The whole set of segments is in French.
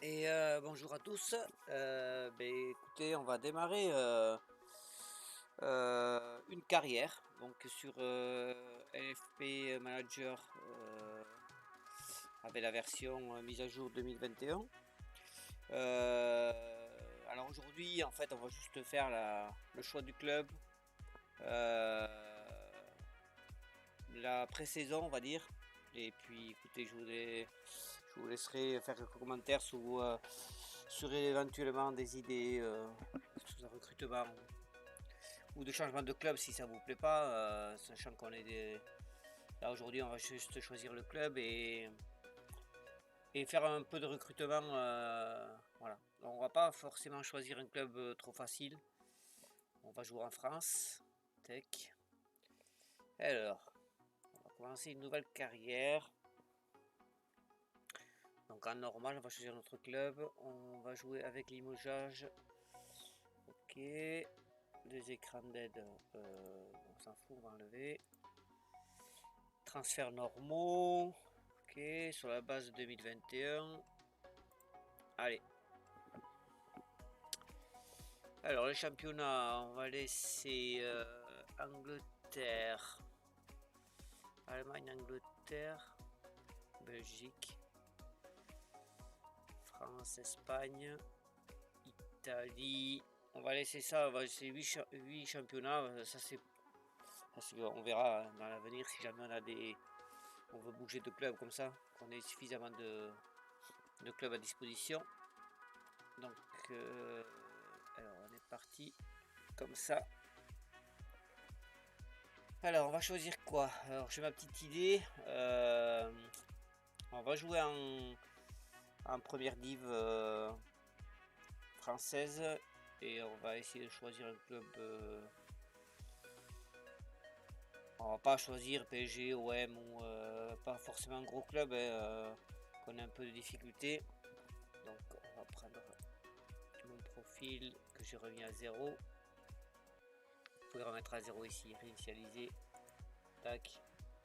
Et bonjour à tous. Écoutez, on va démarrer une carrière donc sur LFP Manager avec la version mise à jour 2021. Alors aujourd'hui, en fait, on va juste faire le choix du club, euh, la pré-saison, on va dire. Et puis, écoutez, je vous laisserai faire quelques commentaires sur éventuellement des idées sur le recrutement ou de changement de club si ça vous plaît pas, sachant qu'on est là aujourd'hui, on va juste choisir le club et faire un peu de recrutement. Voilà. Donc, on va pas forcément choisir un club trop facile. On va jouer en France. Tech. Alors, on va commencer une nouvelle carrière. Donc en normal, on va choisir notre club. On va jouer avec limogeage. Ok. Les écrans d'aide, on s'en fout, on va enlever. Transferts normaux. Ok, sur la base 2021. Allez. Alors le championnat, on va laisser Angleterre. Allemagne, Angleterre. Belgique. France, Espagne. Italie. On va laisser ça, on va laisser 8 championnats. Ça c'est parce qu'on verra dans l'avenir si jamais on veut bouger de club comme ça, qu'on ait suffisamment de clubs à disposition. Donc, alors on est parti comme ça. Alors, on va choisir quoi? Alors, j'ai ma petite idée. On va jouer en première div française et on va essayer de choisir un club. On va pas choisir PSG, OM ou pas forcément un gros club qu'on a un peu de difficulté. Donc on va prendre mon profil que j'ai remis à 0. Vous pouvez remettre à 0 ici, réinitialiser. Tac.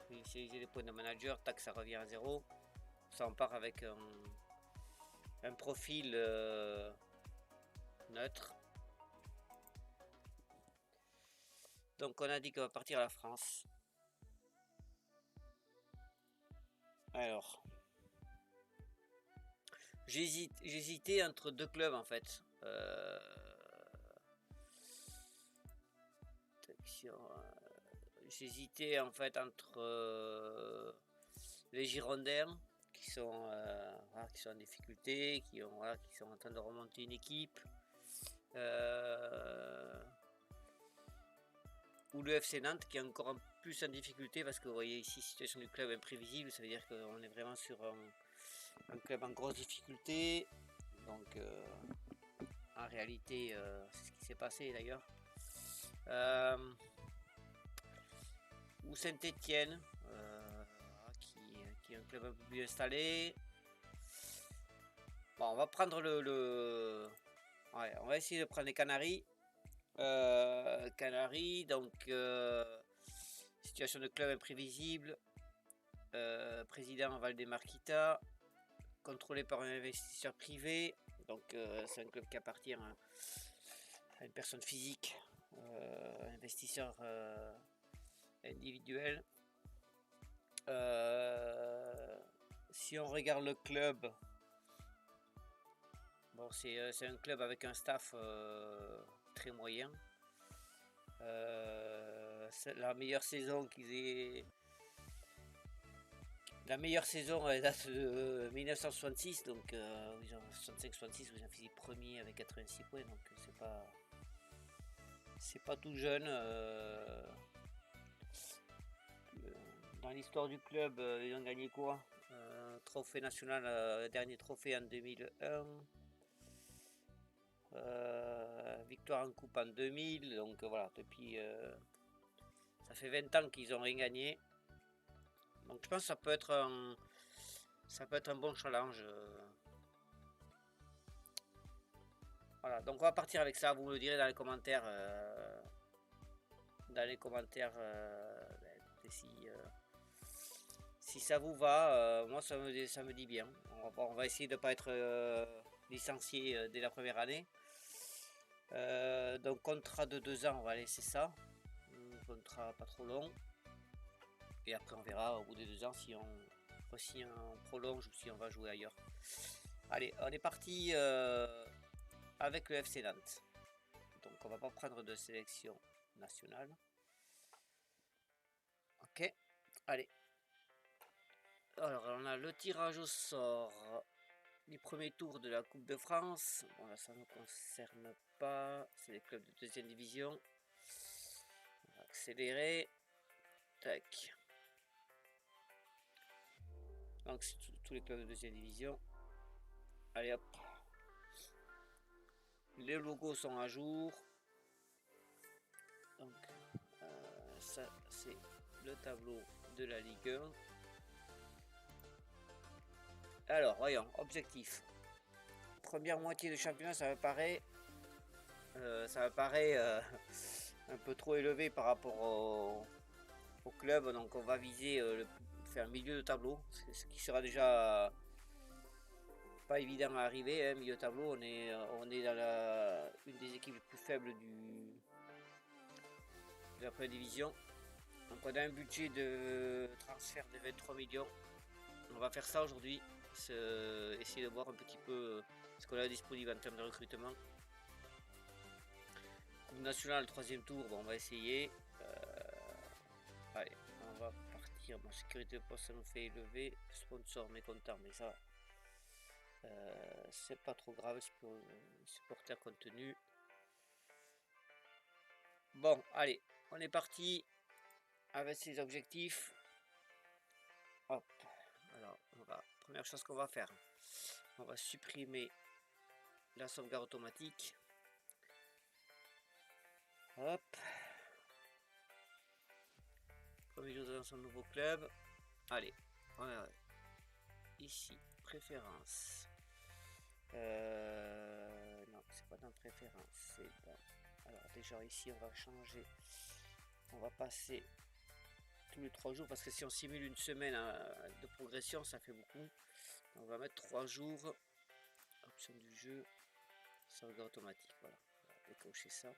Réinitialiser les points de manager, tac, ça revient à 0. Ça on part avec un profil neutre. Donc on a dit qu'on va partir à la France. Alors, j'hésitais entre deux clubs en fait. J'hésitais en fait entre les Girondins qui sont en difficulté, qui sont en train de remonter une équipe, ou le FC Nantes qui est encore plus en difficulté parce que vous voyez ici situation du club imprévisible, ça veut dire qu'on est vraiment sur un club en grosse difficulté. Donc en réalité c'est ce qui s'est passé d'ailleurs. Ou Saint-Étienne qui est un club un peu plus installé. Bon, on va prendre ouais, on va essayer de prendre les Canaries. Canaries, donc situation de club imprévisible. Président Valdemar Kita, contrôlé par un investisseur privé. Donc c'est un club qui appartient à une personne physique, investisseur individuel. Si on regarde le club, bon, c'est un club avec un staff très moyen. La meilleure saison qu'ils aient. La meilleure saison elle date de 1966, donc ils ont 65-66, ils ont fini premier avec 86 points, donc c'est pas tout jeune. Dans l'histoire du club, ils ont gagné quoi? Trophée national, dernier trophée en 2001. Victoire en coupe en 2000. Donc voilà, depuis ça fait 20 ans qu'ils ont rien gagné. Donc je pense que ça peut être un bon challenge. Voilà, donc on va partir avec ça. Vous me le direz dans les commentaires. Écoutez, Si ça vous va, moi ça me dit bien. On va essayer de ne pas être licencié dès la première année. Donc contrat de 2 ans, on va laisser ça. Un contrat pas trop long. Et après on verra au bout des 2 ans si on prolonge ou si on va jouer ailleurs. Allez, on est parti avec le FC Nantes. Donc on va pas prendre de sélection nationale. Ok, allez. Alors on a le tirage au sort du premier tour de la Coupe de France. Bon là ça ne nous concerne pas. C'est les clubs de deuxième division. On va accélérer. Tac. Donc c'est tous les clubs de deuxième division. Allez hop. Les logos sont à jour. Donc ça c'est le tableau de la Ligue 1. Alors voyons, objectif. Première moitié de championnat, ça me paraît un peu trop élevé par rapport au club. Donc on va viser faire milieu de tableau, ce qui sera déjà pas évident à arriver. Hein, milieu de tableau, on est dans une des équipes les plus faibles de la première division. Donc on a un budget de transfert de 23 millions. On va faire ça aujourd'hui, essayer de voir un petit peu ce qu'on a disponible en termes de recrutement. Coupe nationale, le troisième tour, bon, on va essayer. Allez, on va partir. Bon, sécurité de poste, ça nous fait élever. Sponsor mécontent, mais ça, c'est pas trop grave. Supporter contenu. Bon, allez, on est parti avec ces objectifs. Hop. Alors, première chose qu'on va faire, on va supprimer la sauvegarde automatique. Hop. Premier jour dans son nouveau club. Allez, voilà. Ici, préférence. Non, c'est pas dans préférence, c'est dans... Alors déjà ici, on va changer. On va passer tous les 3 jours parce que si on simule une semaine de progression, ça fait beaucoup. On va mettre 3 jours. Option du jeu, sauvegarde automatique. Voilà, on va décocher ça.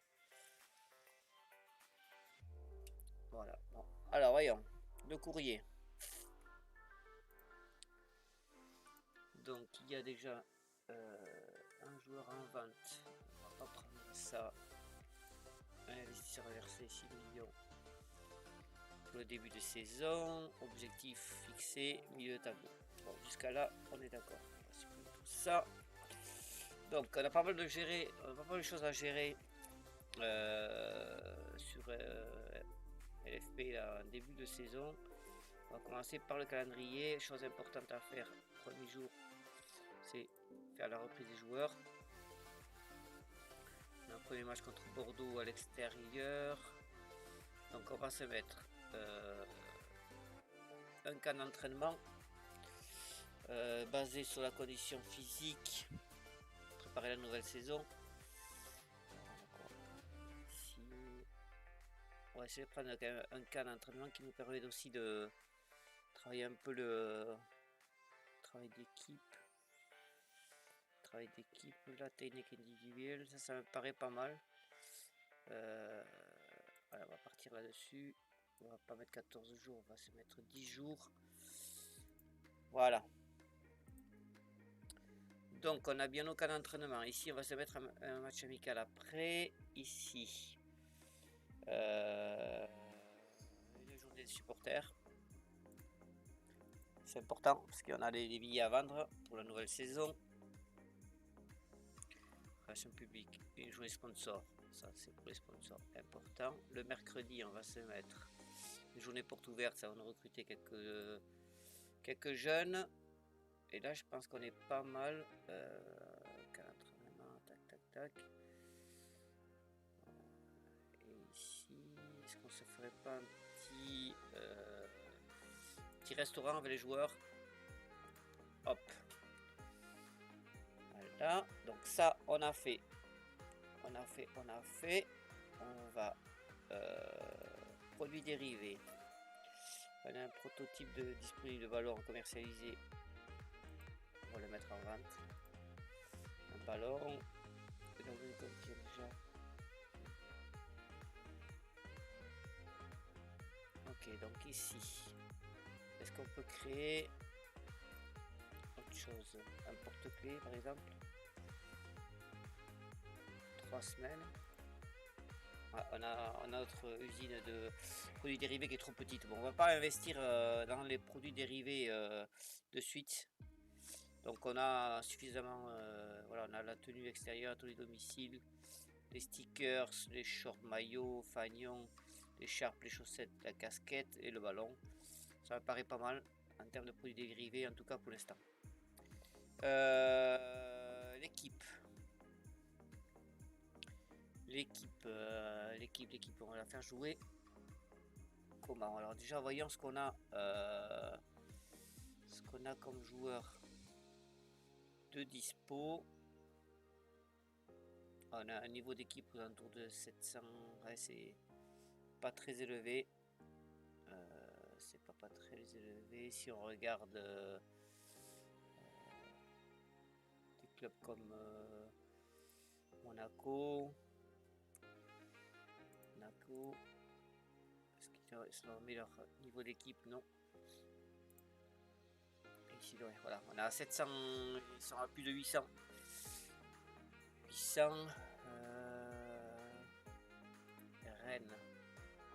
Voilà. Bon. Alors voyons, le courrier. Donc il y a déjà un joueur en vente. On va pas prendre ça. Un investisseur versé 6 millions pour le début de saison. Objectif fixé, milieu de tableau. Bon, jusqu'à là, on est d'accord. On va supprimer tout ça. Donc on a pas mal de choses à gérer sur LFP là, en début de saison. On va commencer par le calendrier. Chose importante à faire, premier jour, c'est faire la reprise des joueurs. On a un premier match contre Bordeaux à l'extérieur. Donc on va se mettre un camp d'entraînement basé sur la condition physique, préparer la nouvelle saison. Ici, on va essayer de prendre un camp d'entraînement qui nous permet aussi de travailler un peu le travail d'équipe. La technique individuelle, ça me paraît pas mal. Voilà, on va partir là-dessus. On va pas mettre 14 jours, on va se mettre 10 jours. Voilà. Donc on a bien nos cas d'entraînement. Ici on va se mettre un match amical après. Ici. Une journée de supporters. C'est important parce qu'on a des billets à vendre pour la nouvelle saison. Relation publique, une journée sponsor. Ça c'est pour les sponsors, important. Le mercredi on va se mettre une journée porte ouverte, ça va nous recruter quelques jeunes. Et là je pense qu'on est pas mal. Tac. Et ici, est-ce qu'on se ferait pas un petit restaurant avec les joueurs? Hop. Voilà, donc ça on a fait. On va produits dérivés. On a un prototype de disponible de ballon commercialisé. On va le mettre en vente. Un ballon. Et donc il contient déjà. Ok, donc ici, est-ce qu'on peut créer autre chose? Un porte-clés par exemple. 3 semaines. Ah, on a notre usine de produits dérivés qui est trop petite. Bon, on va pas investir dans les produits dérivés de suite. Donc on a suffisamment, voilà, on a la tenue extérieure, tous les domiciles, les stickers, les shorts maillots, fagnons, les charpes, les chaussettes, la casquette et le ballon. Ça me paraît pas mal en termes de produits dérivés, en tout cas pour l'instant. L'équipe. L'équipe, on va la faire jouer. Comment? Alors déjà voyons ce qu'on a comme joueur de dispo. On a un niveau d'équipe autour de 700, ouais, c'est pas très élevé. C'est pas très élevé. Si on regarde des clubs comme Monaco, est-ce qu'ils ont mis leur niveau d'équipe? Non. Ici, ouais, voilà, on a 700, ils sont à plus de 800. 800. Rennes,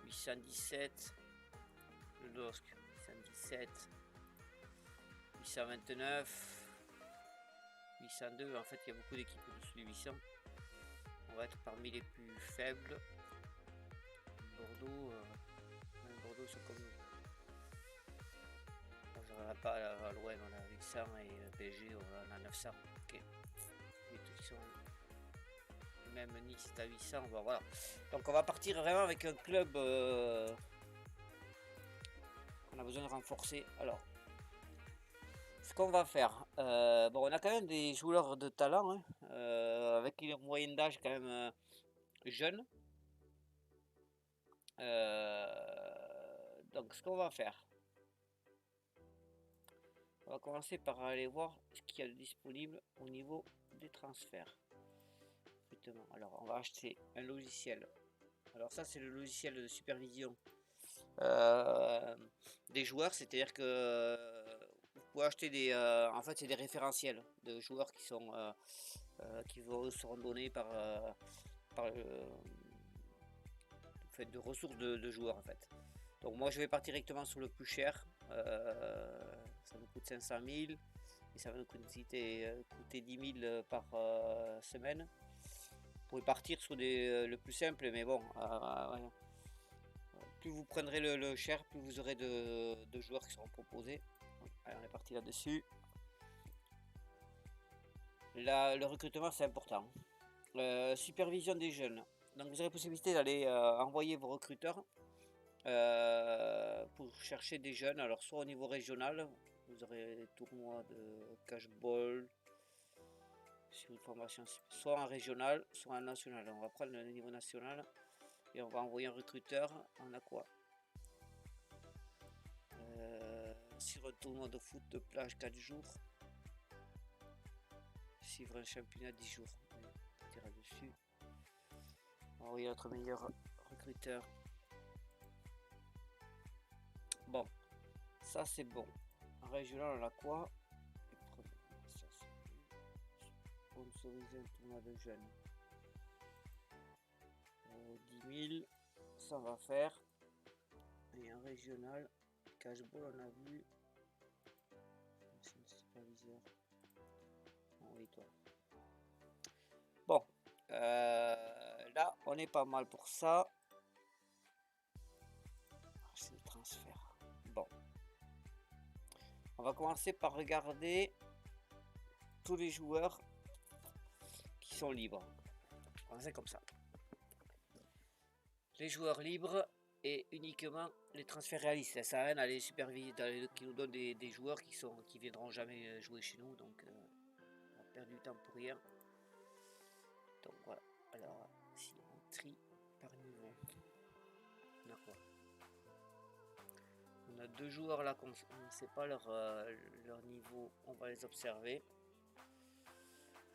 817. Le LOSC, 817. 829. 802. En fait, il y a beaucoup d'équipes au-dessus de 800. On va être parmi les plus faibles. Bordeaux, Bordeaux sont comme nous. Je ne regarde pas à l'OM, on a 800 et PSG, on a 900. Ok. Et tous qui sont même Nice à 800. Bon, voilà. Donc on va partir vraiment avec un club qu'on a besoin de renforcer. Alors, ce qu'on va faire, bon, on a quand même des joueurs de talent, hein, avec une moyenne d'âge quand même jeune. Donc ce qu'on va faire, on va commencer par aller voir ce qu'il y a de disponible au niveau des transferts. Alors on va acheter un logiciel. Alors ça c'est le logiciel de supervision des joueurs, c'est-à-dire que vous pouvez acheter des, en fait c'est des référentiels de joueurs qui sont qui seront donnés par fait, de ressources de joueurs en fait. Donc moi je vais partir directement sur le plus cher. Ça me coûte 500 000 et ça va nous coûter 10 000 par semaine. Vous pouvez partir sur le plus simple, mais bon, plus vous prendrez le cher, plus vous aurez de joueurs qui seront proposés. Allez, on est parti là-dessus. Là, le recrutement c'est important. Supervision des jeunes. Donc vous aurez la possibilité d'aller envoyer vos recruteurs pour chercher des jeunes. Alors soit au niveau régional, vous aurez des tournois de cashball sur une formation, soit en régional, soit en national. On va prendre le niveau national et on va envoyer un recruteur. On a quoi? Sur un tournoi de foot de plage 4 jours. Suivre un championnat 10 jours. On tirera dessus. On va envoyer notre meilleur recruteur. Bon, ça c'est bon. En régional, on a quoi? Sponsoriser un tournoi de jeunes. 10 000, ça va faire. Et en régional, cashball, on a vu. Superviseur. Oui, toi. Bon, là, on est pas mal pour ça. C'est le transfert. Bon, on va commencer par regarder tous les joueurs qui sont libres. On va faire comme ça. Les joueurs libres et uniquement les transferts réalistes. Ça sert à rien d'aller superviser, qui nous donnent des joueurs qui viendront jamais jouer chez nous. Donc on va perdre du temps pour rien. Donc voilà. Alors si on trie par niveau, on a quoi? On a deux joueurs là qu'on ne sait pas leur niveau, on va les observer.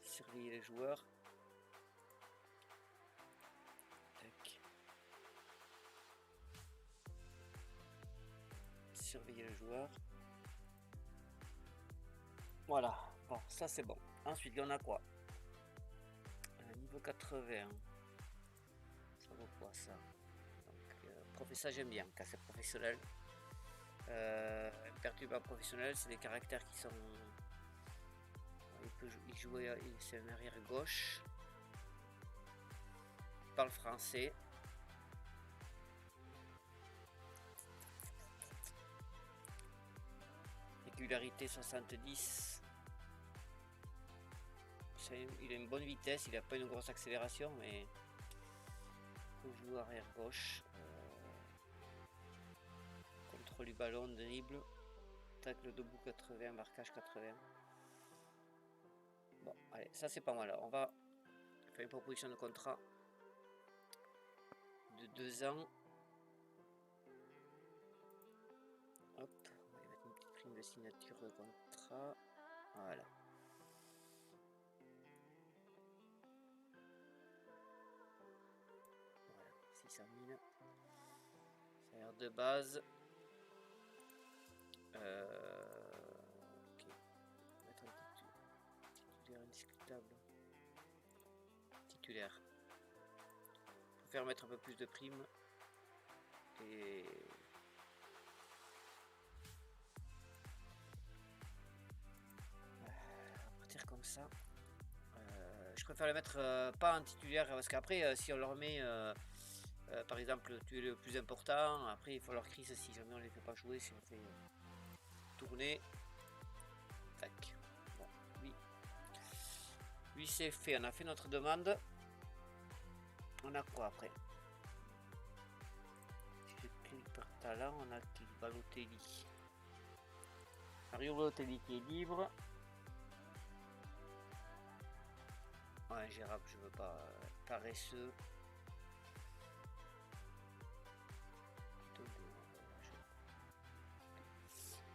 Surveiller les joueurs. Tac. Surveiller les joueurs. Voilà, bon, ça c'est bon. Ensuite, il y en a quoi? Niveau 80. Ça vaut quoi ça? Professeur, j'aime bien, car c'est professionnel. Imperturbable professionnel, c'est des caractères qui sont. Il jouer, c'est un arrière gauche. Il parle français. Régularité 70. Il a une bonne vitesse, il n'a pas une grosse accélération, mais il joue arrière gauche. Contrôle du ballon, dribble, tacle debout 80, marquage 80. Bon, allez, ça c'est pas mal. On va faire une proposition de contrat de 2 ans. Hop, on va mettre une petite prime de signature de contrat. Voilà. Voilà, 600 000. Salaire de base. Ok. Mettre un titulaire indiscutable. Titulaire. Je préfère mettre un peu plus de primes. Et partir comme ça. Je préfère le mettre pas en titulaire parce qu'après si on leur met par exemple tu es le plus important, après il faut leur crise si jamais on les fait pas jouer, si on fait tourner. Tac. Bon, lui c'est fait, on a fait notre demande. On a quoi après? Si je clique par talent, on a qui? Balotelli. Mario Balotelli qui est libre. Ouais, ingérable, je veux pas. Paresseux.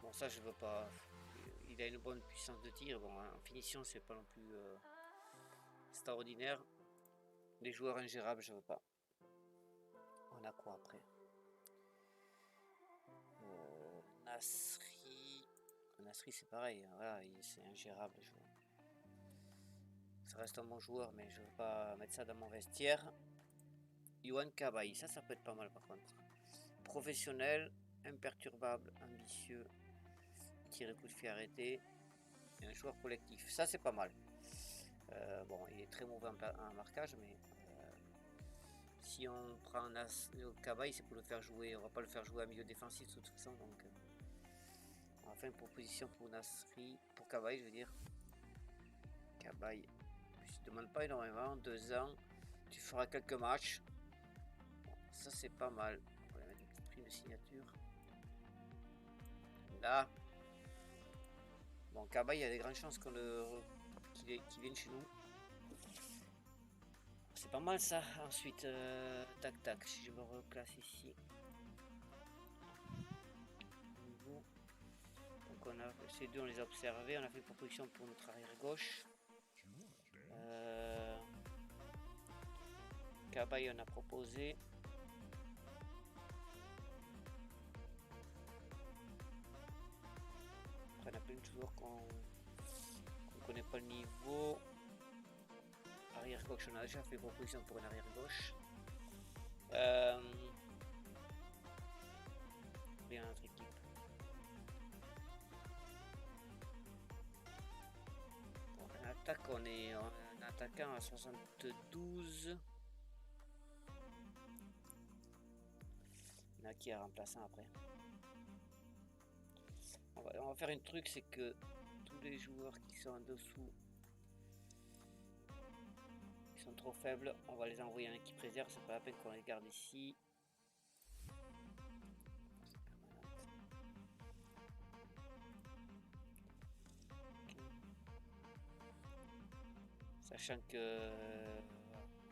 Bon, ça je veux pas. Il a une bonne puissance de tir. Bon, en finition, c'est pas non plus extraordinaire. Les joueurs ingérables, je veux pas. On a quoi après? Nasri. Nasri, c'est pareil. Voilà, c'est ingérable. Ça reste un bon joueur, mais je veux pas mettre ça dans mon vestiaire. Yohan Cabaye, ça peut être pas mal par contre. Professionnel, imperturbable, ambitieux, tir de coup de pied arrêté, et un joueur collectif. Ça c'est pas mal. Bon, il est très mauvais en marquage, mais si on prend le Cabaye, c'est pour le faire jouer. On va pas le faire jouer à milieu défensif de toute façon, donc on va faire une proposition pour Nasri, pour Cabaye, je veux dire. Cabaye, je ne demande pas énormément, 2 ans, tu feras quelques matchs. Bon, ça c'est pas mal. On va mettre une petite prime de signature. Là. Bon, Cabaye, il y a des grandes chances qu'il vienne chez nous. C'est pas mal ça. Ensuite, tac tac, si je me reclasse ici. Donc on a ces deux, on les a observés. On a fait une proposition pour notre arrière gauche. Cabaye, on a proposé. Après, on a plein de joueurs qu'on connaît pas le niveau. Arrière gauche, on a déjà fait proposition pour une arrière gauche. Bien notre équipe. Bon, en attaque, on est un attaquant à 72. Il y en a qui est remplaçant après. On va faire un truc, c'est que tous les joueurs qui sont en dessous, qui sont trop faibles, on va les envoyer en équipe réserve. C'est pas la peine qu'on les garde ici. Sachant que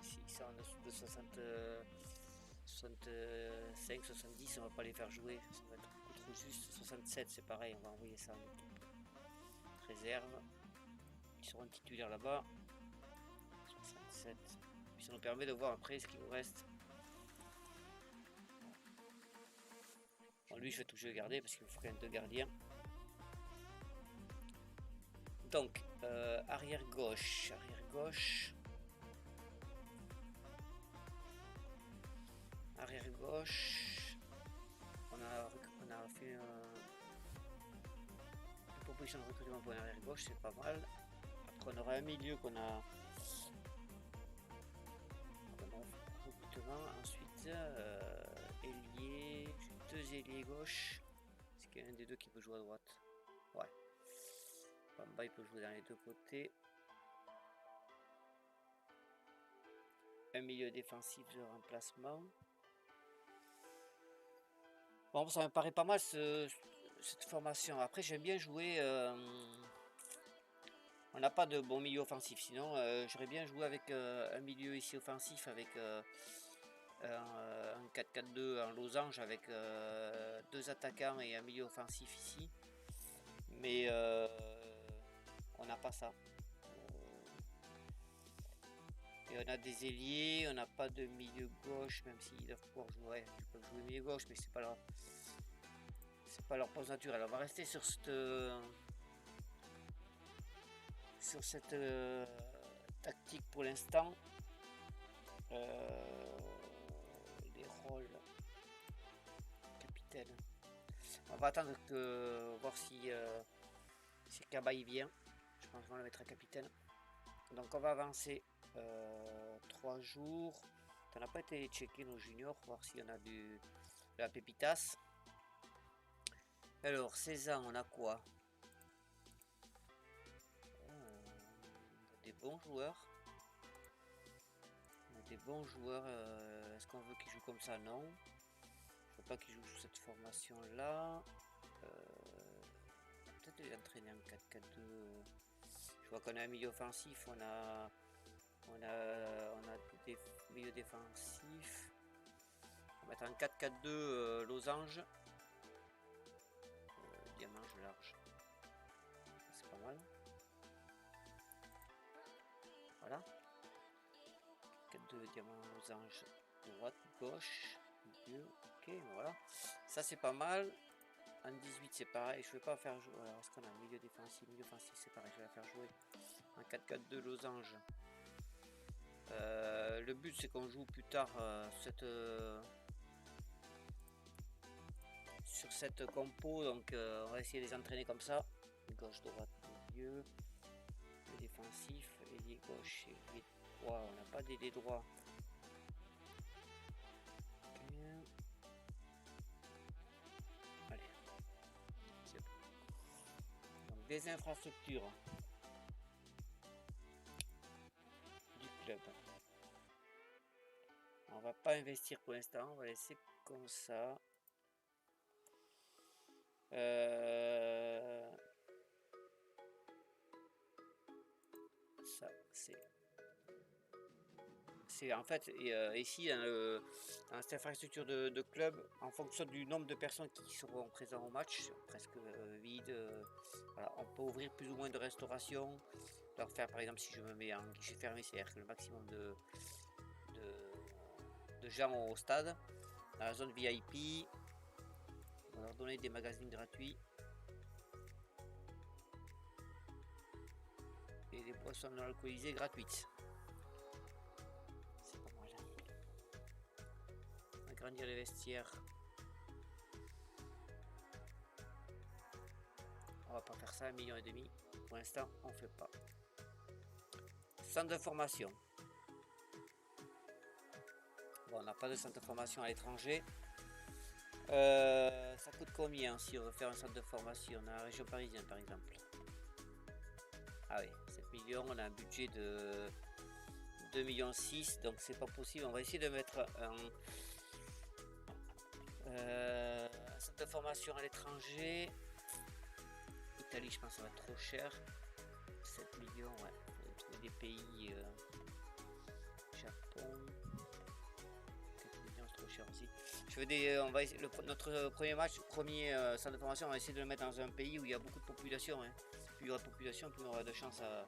s'ils sont en dessous de 65, 70, on va pas les faire jouer, ça va être beaucoup trop tout juste. 67, c'est pareil, on va envoyer ça en réserve. Ils seront titulaires là-bas. 67. Puis ça nous permet de voir après ce qu'il nous reste. Bon, lui, je vais toujours le garder parce qu'il me faut quand même 2 gardiens. Donc, arrière gauche. Arrière gauche. Arrière gauche. On a fait une proposition de recrutement pour l'arrière gauche, c'est pas mal. Après, on aura un milieu qu'on a recrutement. Ensuite, ailier. J'ai 2 ailiers gauche. Est-ce qu'il y a un des deux qui peut jouer à droite? Ouais. Bamba, il peut jouer dans les deux côtés. Un milieu défensif de remplacement. Bon, ça me paraît pas mal cette formation. Après, j'aime bien jouer. On n'a pas de bon milieu offensif. Sinon, j'aurais bien joué avec un milieu ici offensif avec un 4-4-2 en losange avec 2 attaquants et un milieu offensif ici. Mais on n'a pas ça. Et on a des ailiers, on n'a pas de milieu gauche, même s'ils doivent pouvoir jouer. Ouais, ils peuvent jouer milieu gauche, mais c'est pas leur poste naturel. On va rester sur cette tactique pour l'instant. Les rôles capitaine. On va attendre voir si Kaba y vient. Je pense qu'on va le mettre à capitaine. Donc on va avancer 3 jours. On n'a pas été checker nos juniors, voir s'il y en a de la pépitas. Alors 16 ans, on a quoi? Des bons joueurs. On a des bons joueurs. Est-ce qu'on veut qu'ils jouent comme ça? Non. Je veux pas qu'ils jouent sous cette formation là. Peut-être les entraîner en 4-4-2. Je vois qu'on a un milieu offensif. On a des milieux défensifs. On va mettre un 4-4-2 losange. Diamant large. C'est pas mal. Voilà. 4-2 diamant losange. Droite, gauche, milieu. Ok, voilà. Ça c'est pas mal. En 18 c'est pareil. Je vais pas faire jouer. Alors est-ce qu'on a un milieu défensif? Milieu offensif c'est pareil. Je vais la faire jouer. Un 4-4-2 losange. Le but c'est qu'on joue plus tard sur cette compo, donc on va essayer de les entraîner comme ça. Gauche, droite, milieu, le défensif, ailier gauche, ailier droit. On n'a pas d'ailier droit. Okay. Allez, c'est bon. Donc des infrastructures du club. On va pas investir pour l'instant, on va laisser comme ça. Ça c'est en fait ici dans cette infrastructure de club, en fonction du nombre de personnes qui seront présents au match, presque vide, voilà, on peut ouvrir plus ou moins de restauration, leur faire par exemple si je me mets en guichet fermé, c'est-à-dire que le maximum de gens au stade, dans la zone VIP, on va leur donner des magazines gratuits. Et des boissons non alcoolisées gratuites. C'est pas mal. Agrandir les vestiaires. On va pas faire ça, 1,5 million. Pour l'instant, on fait pas. Centre de formation. Bon, on n'a pas de centre de formation à l'étranger. Ça coûte combien si on veut faire un centre de formation dans la région parisienne par exemple? Ah oui, 7 millions, on a un budget de 2,6 millions, donc c'est pas possible. On va essayer de mettre un centre de formation à l'étranger. Italie, je pense que ça va être trop cher. 7 millions, ouais. Il faut trouver des pays. Japon. 4 millions, c'est trop cher aussi. Je veux on va essayer, notre premier match, premier centre de formation, on va essayer de le mettre dans un pays où il y a beaucoup de population. Hein. Plus il y aura de population, plus on aura de chance à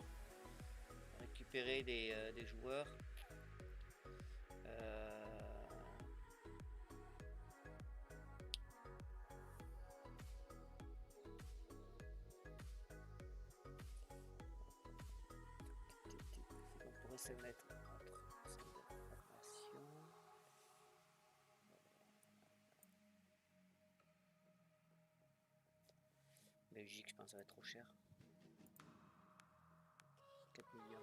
récupérer des joueurs. On pourrait se mettre entre centre de formation. Belgique, je pense que ça va être trop cher. 4,7 millions.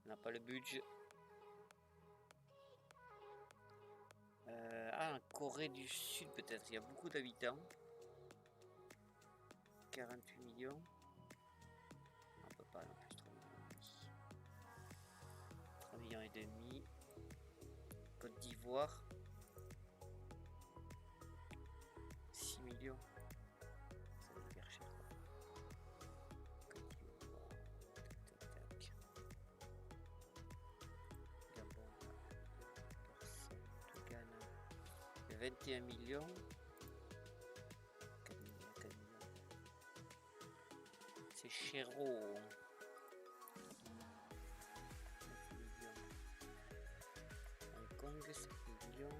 On n'a pas le budget. En Corée du Sud peut-être, il y a beaucoup d'habitants. 48 millions. On peut pas non plus 3 millions. 3 millions et demi. Côte d'Ivoire. 6 millions. Ça va hyper cher. Côte d'Ivoire. Tac, tac, tac. Gabon. Personne. Tout Ghana. 21 millions. 4 millions, 4 millions. C'est chéro. 9 millions. Hong Kong, 7 millions.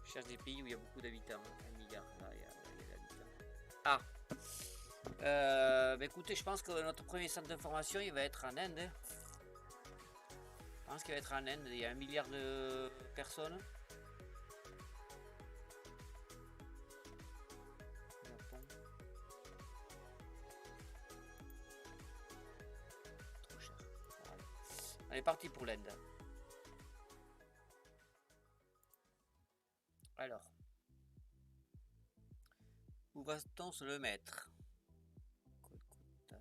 Je cherche des pays où il y a beaucoup d'habitants. 1 milliard. Là, il y a d'habitants. Ah. Bah écoutez, je pense que notre premier centre d'information, il va être en Inde. Je pense qu'il va être en Inde. Il y a 1 milliard de personnes. Japon. Trop cher. Voilà. On est parti pour l'Inde. Alors. Où va-t-on se le mettre? Calcutta.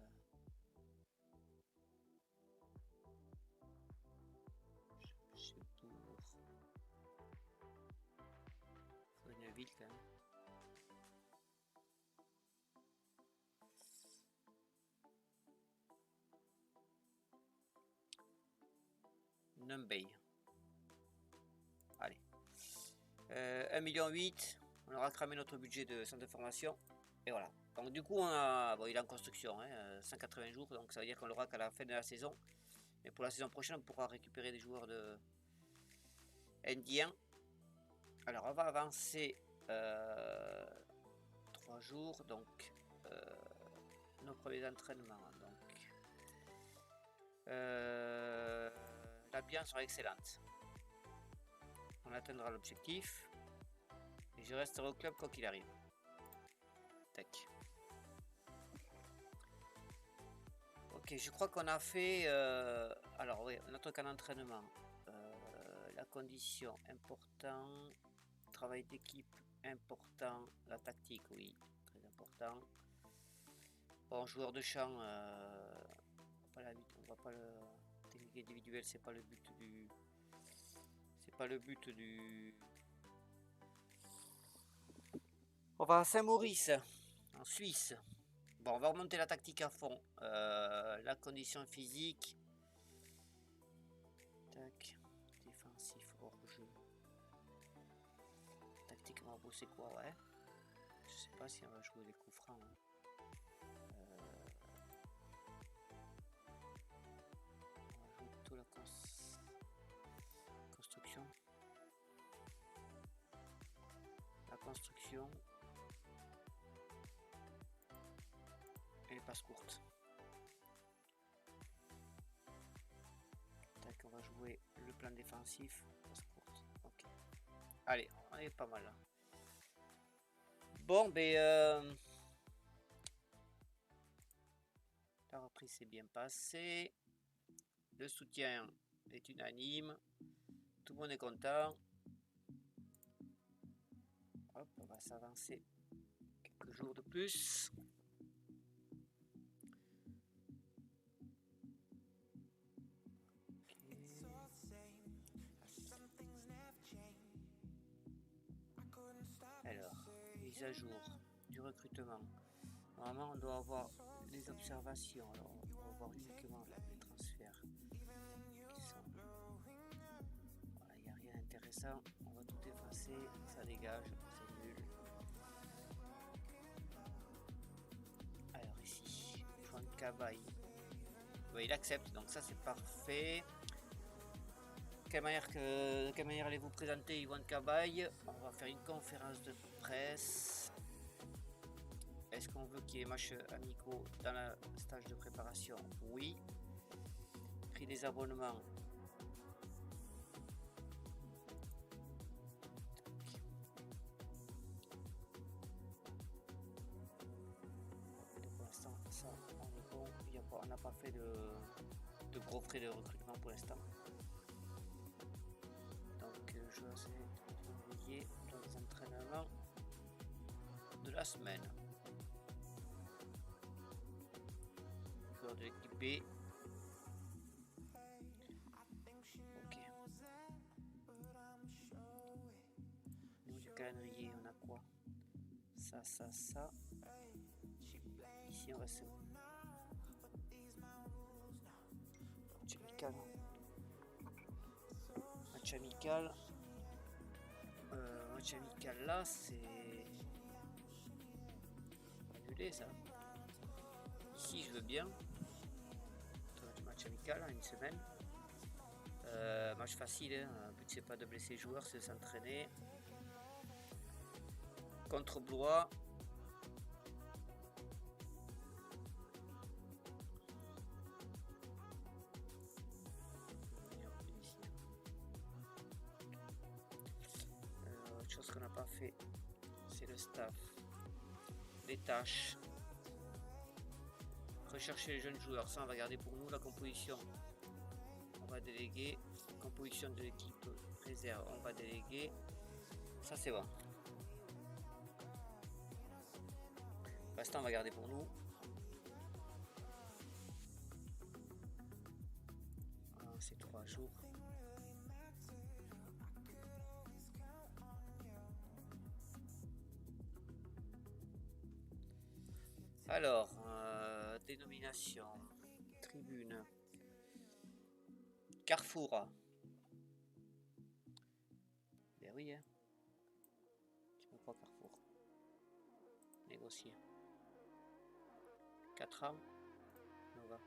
Faut une ville quand même. Numbay. Allez. 1,8 million. On aura cramé notre budget de centre de formation. Et voilà. Donc du coup, il est en construction. 180 jours. Donc ça veut dire qu'on l'aura qu'à la fin de la saison. Mais pour la saison prochaine, on pourra récupérer des joueurs indiens. Alors on va avancer 3 jours. Donc nos premiers entraînements. Donc l'ambiance sera excellente. On atteindra l'objectif. Et je resterai au club quoi qu'il arrive. Tac. Ok, je crois qu'on a fait... alors oui, notre camp d'entraînement. La condition, important. Travail d'équipe, important. La tactique, oui, très important. Bon, joueur de champ, on va pas le... Technique individuelle, c'est pas le but du... C'est pas le but du... On va à Saint-Maurice, en Suisse. Bon, on va remonter la tactique à fond. La condition physique. Tac. Défensif hors jeu. Tactique, on va bosser quoi, ouais. Je sais pas si on va jouer les coups francs. Hein. On va jouer plutôt la construction. La construction. Et les passes courtes. Tac, on va jouer le plan défensif. Passe courte. Ok. Allez, on est pas mal là. Bon, ben... la reprise s'est bien passée. Le soutien est unanime. Tout le monde est content. Hop, on va s'avancer quelques jours de plus. Alors, mise à jour du recrutement. Normalement, on doit avoir les observations. Alors, on va voir uniquement les transferts qui sont ça, on va tout effacer, ça dégage, c'est nul. Alors ici, Juan Cabaye. Ouais, il accepte, donc ça c'est parfait. De quelle manière allez-vous présenter Juan Cabaye? On va faire une conférence de presse. Est-ce qu'on veut qu'il y ait matchs amicaux dans la stage de préparation? Oui. Prix des abonnements. Pour l'instant, ça, on est bon. On n'a pas fait de gros frais de recrutement pour l'instant. Donc, je vais essayer dans les entraînements de la semaine. Joueur de l'équipe B. Ok. Nous, du calendrier, on a quoi? Ça. Ici, on reste. Match amical. Match amical là, c'est annulé ça. Ici, je veux bien. Match amical, une semaine. Match facile, hein. Le but c'est pas de blesser les joueurs, c'est de s'entraîner. Contre Blois. Autre chose qu'on n'a pas fait, c'est le staff. Les tâches. Rechercher les jeunes joueurs, ça on va garder pour nous. La composition, on va déléguer. Composition de l'équipe réserve, on va déléguer. Ça c'est bon. Pour l'instant on va garder pour nous. C'est 3 jours. Alors, dénomination, tribune, Carrefour. Ben oui, hein. Tu peux pas Carrefour. Négocier. 4 ans. On va.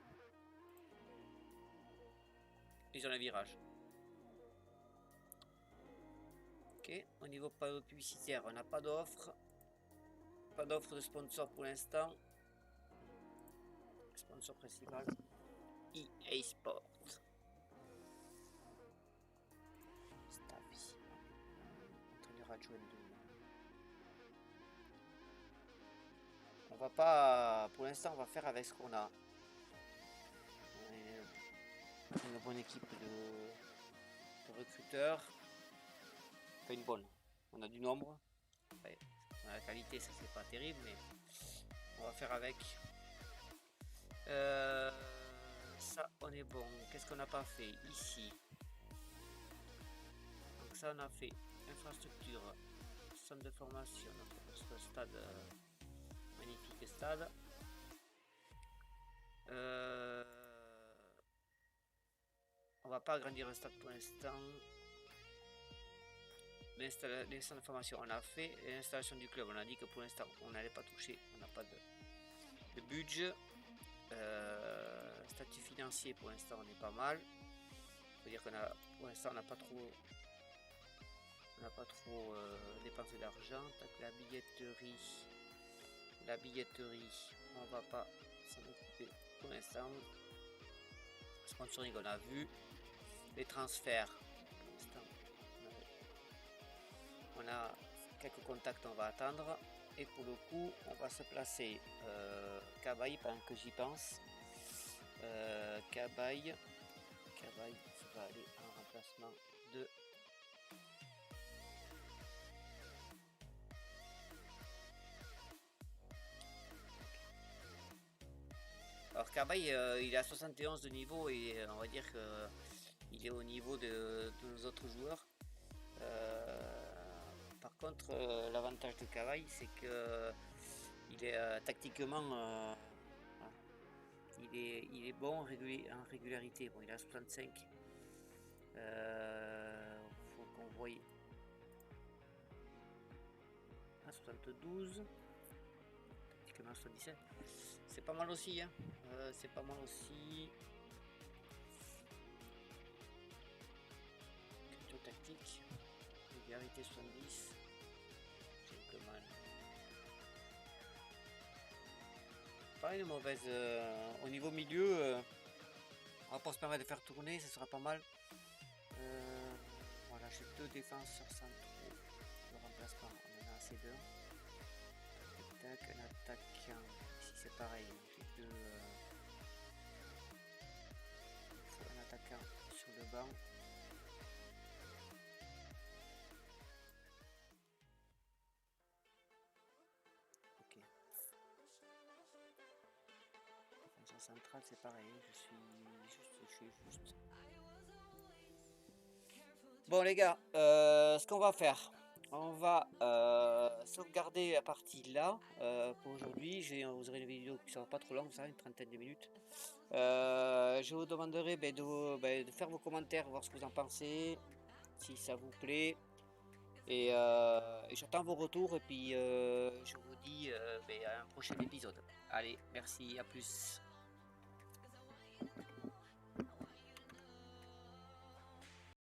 Ils ont un virage. Ok, au niveau panneau publicitaire, on n'a pas d'offre. Pas d'offre de sponsor pour l'instant. Sponsor principal, EA Sport. Staff ici. Entraîneur adjoint de. On va pas. Pour l'instant, on va faire avec ce qu'on a. On a une bonne équipe de recruteurs. Pas une bonne. On a du nombre. Ouais, la qualité, ça c'est pas terrible, mais on va faire avec. Ça, on est bon. Qu'est-ce qu'on n'a pas fait ici? Donc ça, on a fait infrastructure, centre de formation, notre stade, magnifique stade. On va pas agrandir le stade pour l'instant. L'installation de formation, on a fait. L'installation du club, on a dit que pour l'instant, on n'allait pas toucher. On n'a pas de budget. Statut financier, pour l'instant, on est pas mal. Faut dire qu'on a, pour l'instant, on n'a pas trop dépensé d'argent. La billetterie, on va pas s'en occuper pour l'instant. Sponsoring, on a vu. Les transferts, pour l'instant, on a quelques contacts, on va attendre. Et pour le coup, on va se placer Cabaye pendant que j'y pense. Cabaye, ça va aller en remplacement de. Alors Cabaye, il est à 71 de niveau et on va dire qu'il est au niveau de nos autres joueurs. Par contre, l'avantage de Cabaye, c'est que il est tactiquement, il est bon en régularité. Bon, il a 65. Faut qu'on vous voyez. 72. Pratiquement 77. C'est pas mal aussi, hein. C'est pas mal aussi. Culture tactique. Régularité 70. J'ai mal. Pas une mauvaise. Au niveau milieu, on va pas se permettre de faire tourner, ça sera pas mal. Voilà, j'ai 2 défenseurs centraux. Le remplacement, on en a assez d'un. Tac, un attaquant. Ici c'est pareil, j'ai deux. Il faut un attaquant sur le banc. Ok. Défenseur central, c'est pareil, je suis juste. Bon les gars, ce qu'on va faire, on va sauvegarder la partie là pour aujourd'hui. Vous aurez une vidéo qui sera pas trop longue, ça, une trentaine de minutes. Je vous demanderai de faire vos commentaires, voir ce que vous en pensez, si ça vous plaît. Et j'attends vos retours et puis je vous dis à un prochain épisode. Allez, merci, à plus.